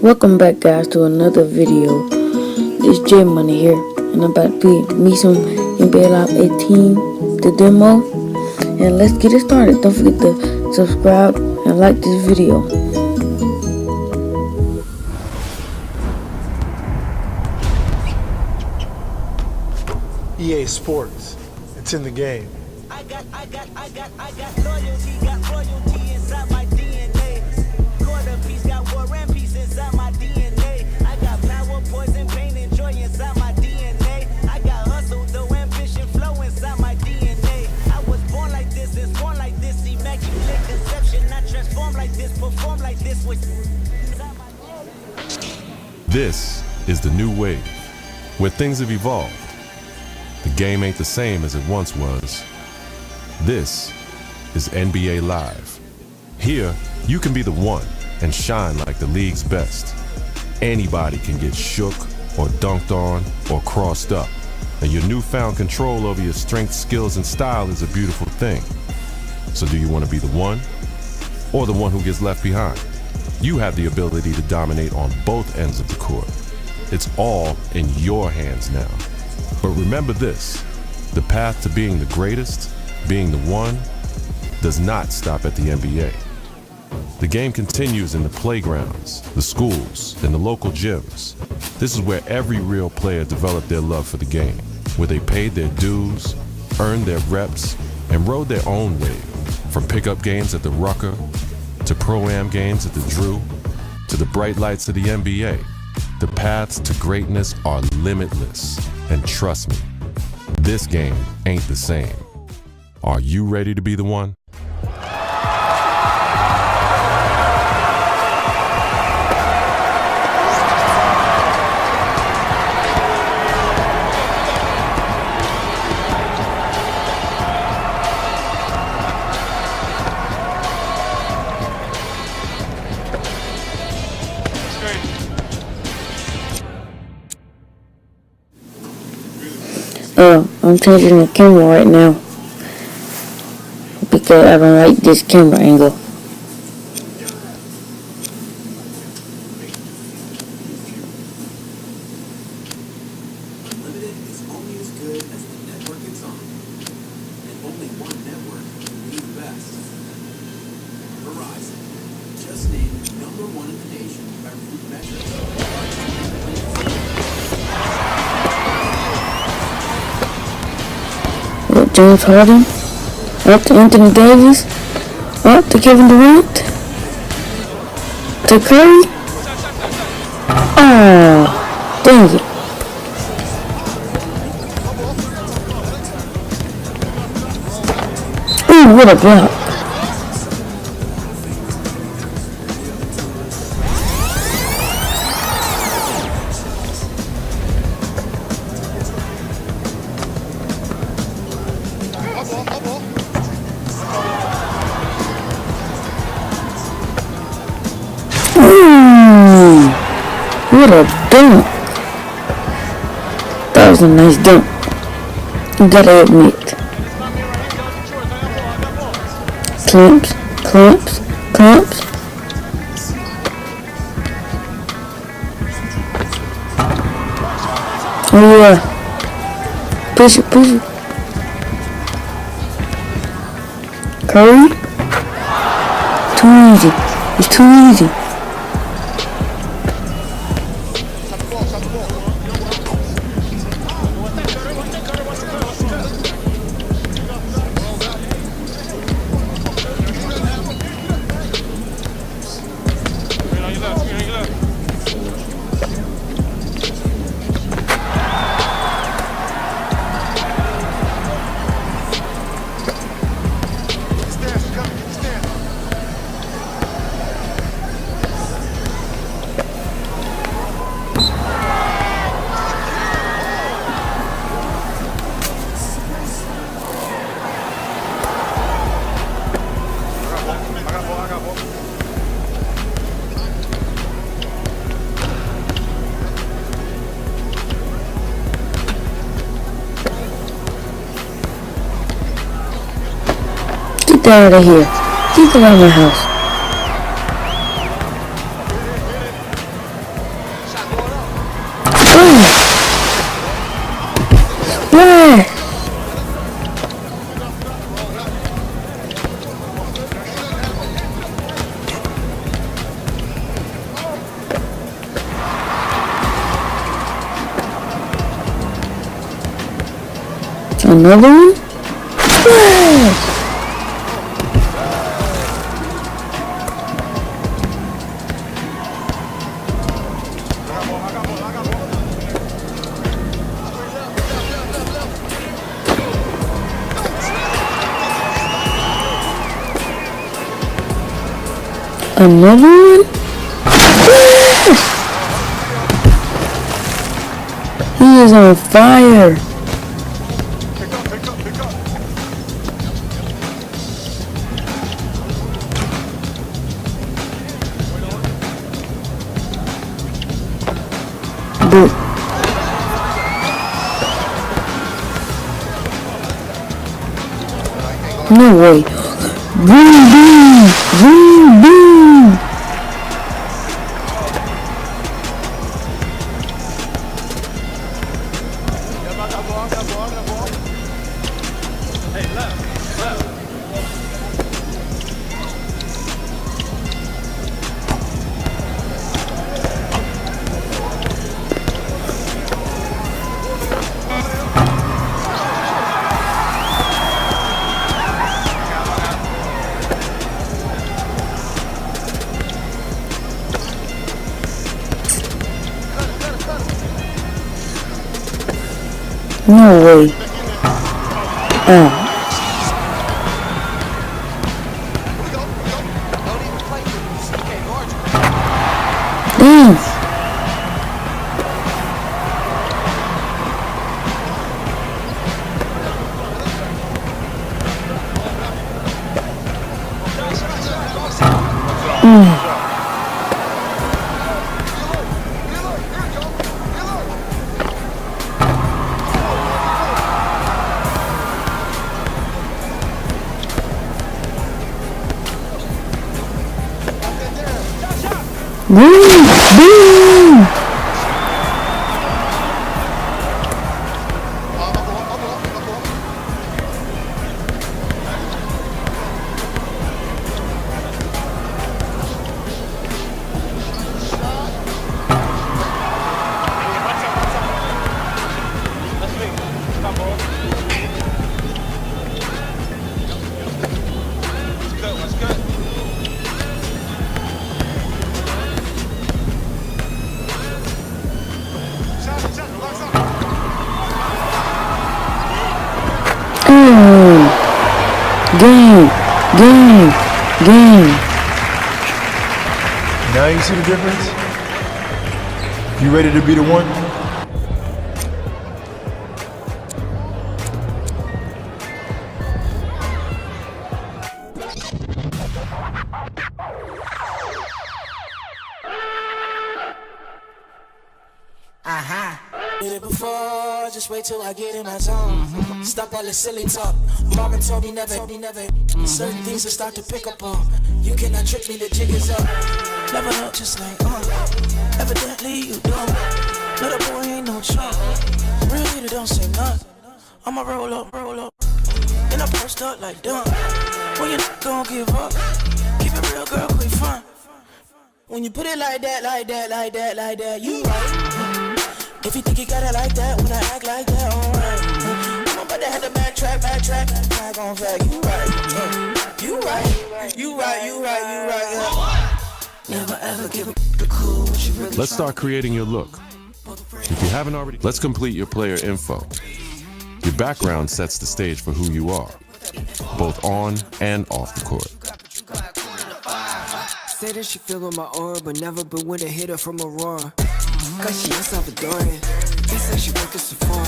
Welcome back, guys, to another video. It's J Money here, and I'm about to be me some NBA Live 18, the demo, and let's get it started. Don't forget to subscribe and like this video. EA Sports, it's in the game. I got loyalty inside my DNA. Quarter piece got war and peace inside my DNA. I got power, poison, pain, and joy inside my DNA. I got hustle, though, ambition, flow inside my DNA. I was born like this, and born like this, immaculate conception. I transform like this, perform like this. This is the new wave, where things have evolved. The game ain't the same as it once was. This is NBA Live. Here, you can be the one and shine like the league's best. Anybody can get shook or dunked on or crossed up. And your newfound control over your strength, skills, and style is a beautiful thing. So do you want to be the one or the one who gets left behind? You have the ability to dominate on both ends of the court. It's all in your hands now. But remember this, the path to being the greatest, being the one, does not stop at the NBA. The game continues in the playgrounds, the schools, and the local gyms. This is where every real player developed their love for the game, where they paid their dues, earned their reps, and rode their own wave. From pickup games at the Rucker, to Pro-Am games at the Drew, to the bright lights of the NBA, the paths to greatness are limitless. And trust me, this game ain't the same. Are you ready to be the one? I'm changing the camera right now because I don't like this camera angle. Unlimited is only as good as the network it's on, and only one network will be the best. Verizon, just named #1 in the nation by Root Metrics. James Harden, up to Anthony Davis, up to Kevin Durant, to Curry. Oh, dang it. Ooh, what a block. What a dunk. That was a nice dunk. You gotta admit. Clamps, clamps, clamps. Oh yeah. Push it, push it. Curry. Too easy. It's too easy. Get out of here. Get out of my house. Another one? Yes! Another one? Yes! He is on fire. But no way. Boom, boom, boom, boom. No way. Oh. Damn. Boom! Boom! Game. Now you see the difference? You ready to be the one? Did it before, just wait till I get in my zone. Stop all the silly talk. Mama told me never. Certain things will start to pick up on. You cannot trick me, the jig is up. Never up just like, evidently you don't. Little boy ain't no chump. Real leader don't say nothing. I'ma roll up. And I burst up like dumb. When you don't give up, keep it real, girl, quick fun. When you put it like that, you right. If you think you got it like that, when I act like that, alright. I'm about to have to backtrack, back on fact. You right, yeah. Never ever give a clue what you really. Let's start creating your look. If you haven't already, let's complete your player info. Your background sets the stage for who you are, both on and off the court. Say that she feel with my aura, but never been with a hitter from Aurora. Cause she is Salvadorian. They say she working so far.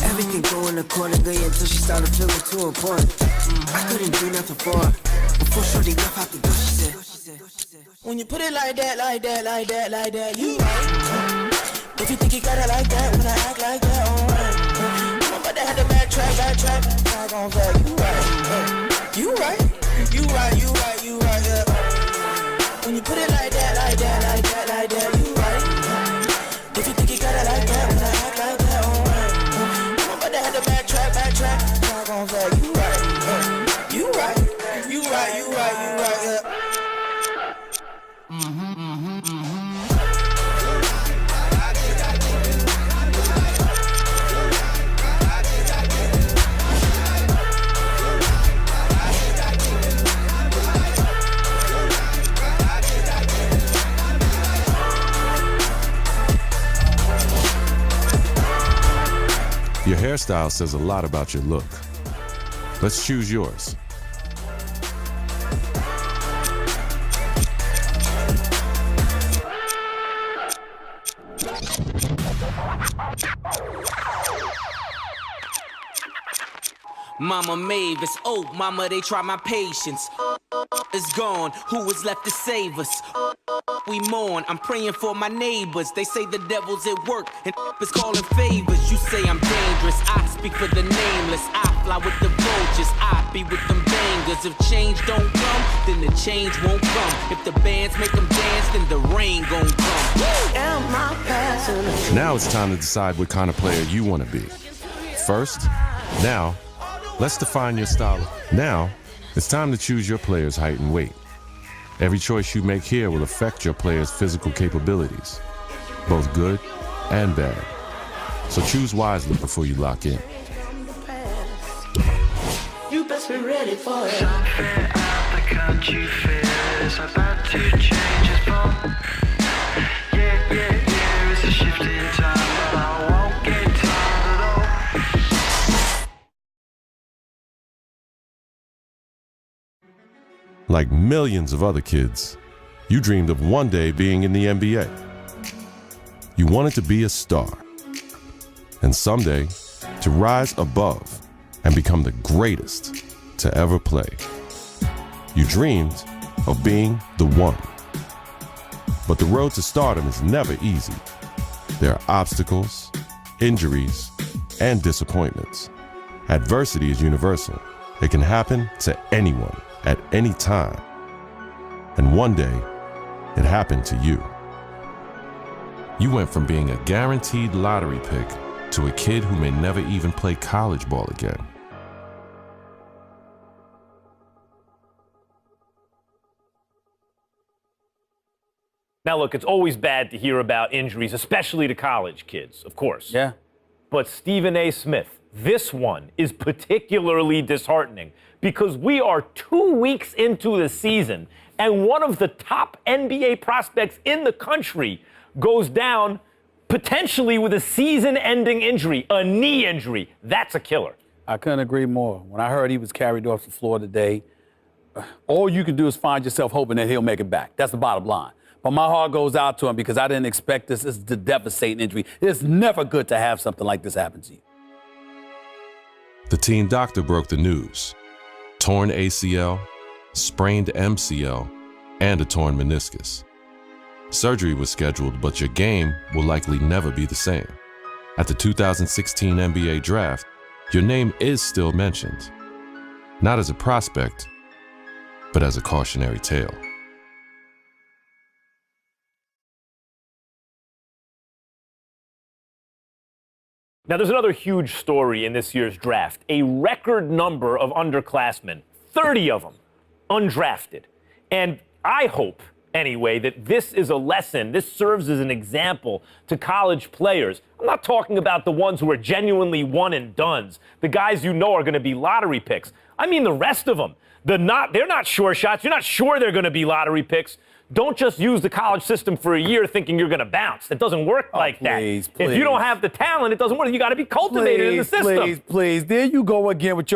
Everything going accordingly until she started feeling too important. I couldn't do nothing for her. Before shorty left out the door, she said. When you put it like that, you right. If you think you got it like that, when I act like that, alright. I'm about to have to backtrack, back on fact. You right, yeah. When you put it like that, you right. If you think you got it like that, when I act like that, alright. I'm about to have to backtrack, back on fact. You right, yeah. Your hairstyle says a lot about your look. Let's choose yours. Mama Mavis, oh mama, they try my patience. Is gone, who is left to save us? We mourn, I'm praying for my neighbors. They say the devil's at work and is calling favors. You say I'm dangerous, I speak for the nameless. I fly with the vultures, I be with them bangers. If change don't come, then the change won't come. If the bands make them dance, then the rain gon' come. Now it's time to decide what kind of player you want to be. First, now, let's define your style. Now, it's time to choose your player's height and weight. Every choice you make here will affect your player's physical capabilities, both good and bad. So choose wisely before you lock in. You best be ready for it. Something out the country fair is about to change its form. Yeah, it's a shift in time, but I won't get tired at all. Like millions of other kids, you dreamed of one day being in the NBA. You wanted to be a star, and someday to rise above and become the greatest to ever play. You dreamed of being the one. But the road to stardom is never easy. There are obstacles, injuries, and disappointments. Adversity is universal. It can happen to anyone at any time. And one day, it happened to you. You went from being a guaranteed lottery pick to a kid who may never even play college ball again. Now, look, it's always bad to hear about injuries, especially to college kids, of course. Yeah. But Stephen A. Smith, this one is particularly disheartening because we are 2 weeks into the season and one of the top NBA prospects in the country goes down potentially with a season-ending injury, a knee injury. That's a killer. I couldn't agree more. When I heard he was carried off the floor today, all you can do is find yourself hoping that he'll make it back. That's the bottom line. But my heart goes out to him because I didn't expect this. This is a devastating injury. It's never good to have something like this happen to you. The team doctor broke the news. Torn ACL, sprained MCL, and a torn meniscus. Surgery was scheduled, but your game will likely never be the same. At the 2016 NBA draft, your name is still mentioned. Not as a prospect, but as a cautionary tale. Now, there's another huge story in this year's draft. A record number of underclassmen, 30 of them, undrafted. And I hope, anyway, that this is a lesson. This serves as an example to college players. I'm not talking about the ones who are genuinely one and dones, the guys you know are going to be lottery picks. I mean the rest of them. They're not sure shots. You're not sure they're going to be lottery picks. Don't just use the college system for a year thinking you're going to bounce. It doesn't work like that. If you don't have the talent, it doesn't work. You got to be cultivated in the system. Please. There you go again with your